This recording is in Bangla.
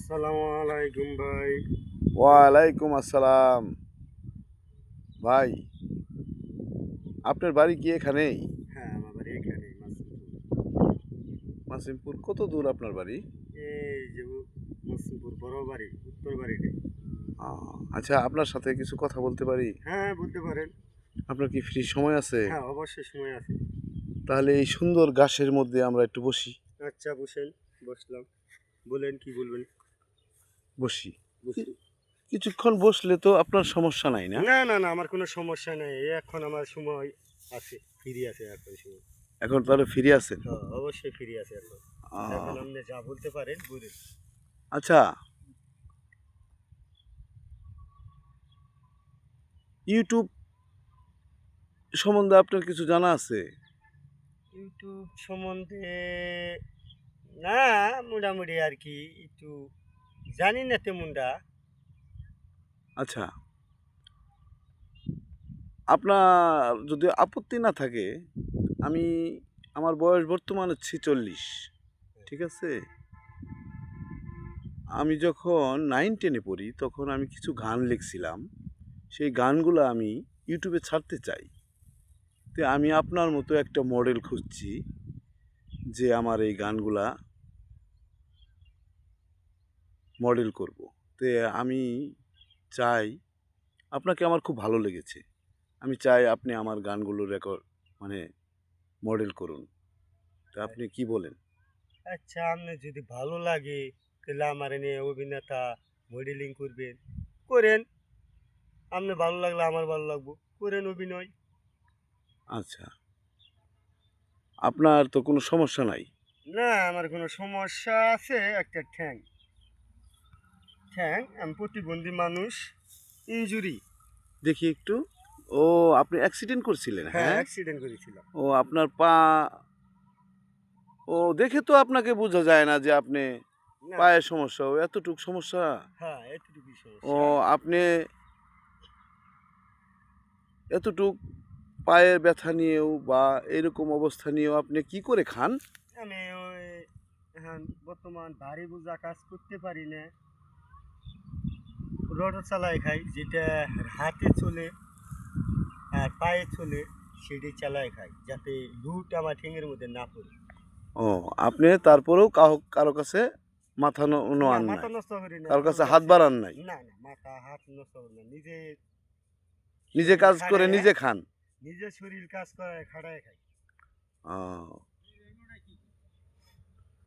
আসসালামু আলাইকুম ভাই। ওয়ালাইকুম আসসালাম। ভাই, আপনার বাড়ি কি এখানেই? হ্যাঁ, আমার বাড়ি এখানে মাসিমপুর। মাসিমপুর কত দূর আপনার বাড়ি? এই যে মাসিমপুর বড় বাড়ি, উত্তর বাড়িতে। আচ্ছা, আপনার সাথে কিছু কথা বলতে পারি? হ্যাঁ, বলতে পারেন। আপনার কি ফ্রি সময় আছে? হ্যাঁ, অবশ্যই সময় আছে। তাহলে এই সুন্দর ঘাসের মধ্যে আমরা একটু বসি। আচ্ছা, বসেন। বসলাম। বলেন কি বলবেন? বসি। বসি। কিছুক্ষণ বসলে তো আপনার সমস্যা নাই না? না, না, না, আমার কোনো সমস্যা নেই। এখন আমার সময় আছে। ফ্রি আছে এখন সময়। এখন তাহলে ফিরে আছেন? হ্যাঁ, অবশ্যই ফ্রি আছে এখন। এখন আহ, আপনি যা বলতে পারেন বলুন। আচ্ছা, ইউটিউব সম্বন্ধে আপনার কিছু জানা আছে? ইউটিউব সম্বন্ধে না, মোটামুটি আর কি একটু জানি না তেমনটা। আচ্ছা, আপনার যদি আপত্তি না থাকে, আমি আমার বয়স বর্তমানে 46, ঠিক আছে? আমি যখন 9-10-এ পড়ি তখন আমি কিছু গান লিখছিলাম। সেই গানগুলো আমি ইউটিউবে ছাড়তে চাই। তো আমি আপনার মতো একটা মডেল খুঁজছি যে আমার এই গানগুলা মডেল করব। তো আমি চাই, আপনাকে আমার খুব ভালো লেগেছে। আমি চাই আপনি আমার গানগুলো রেকর্ড মানে মডেল করুন। তো আপনি কি বলেন? আচ্ছা, আপনার যদি ভালো লাগে তাহলে আমার নিয়ে অভিনেতা মডেলিং করবেন, করেন। আপনার ভালো লাগলে আমার ভালো লাগবো, করেন অভিনয়। আচ্ছা, আপনার তো কোনো সমস্যা নাই? না, আমার কোনো সমস্যা আছে, একটা ঠ্যাং। ঠ্যাং, আমি প্রতিবন্ধী মানুষ। ইনজুরি। দেখি একটু। ও, আপনি অ্যাক্সিডেন্ট করছিলেন, হ্যাঁ, হ্যাঁ? অ্যাক্সিডেন্ট করেছিলাম। ও আপনার পা, ও দেখে তো আপনাকে বোঝা যায় না যে আপনি না। পায়ের সমস্যা, ও এতটুক সমস্যা। হ্যাঁ, এতটুকুই ও সমস্যা। আপনি এতটুক পায়ের ব্যথা নিয়েও বা এরকম অবস্থা নিয়েও আপনি কি করে খান? আমি ওই এখন বর্তমান ভারী বোঝা কাজ করতে পারি না, রোডও চালাই খাই, যেটা হাতে চলে আর পায়ে চলে সেটি চালায় খাই, যাতে লুট আমার ঠেঙের মধ্যে না পড়ে। ও, আপনি তারপরেও কারো কাছে মাথা না, নোয়ান মাথা নাই, নষ্ট করি না কারোর কারোর কাছে হাত কাছে। বাড়ান নাই, না, না, মাথা হাত নষ্ট করি না, নিজে নিজে শরীর কাজ করে খাড়ায়, নিজে খান? নিজে শরীর কাজ করে খাড়ায় খাই। ও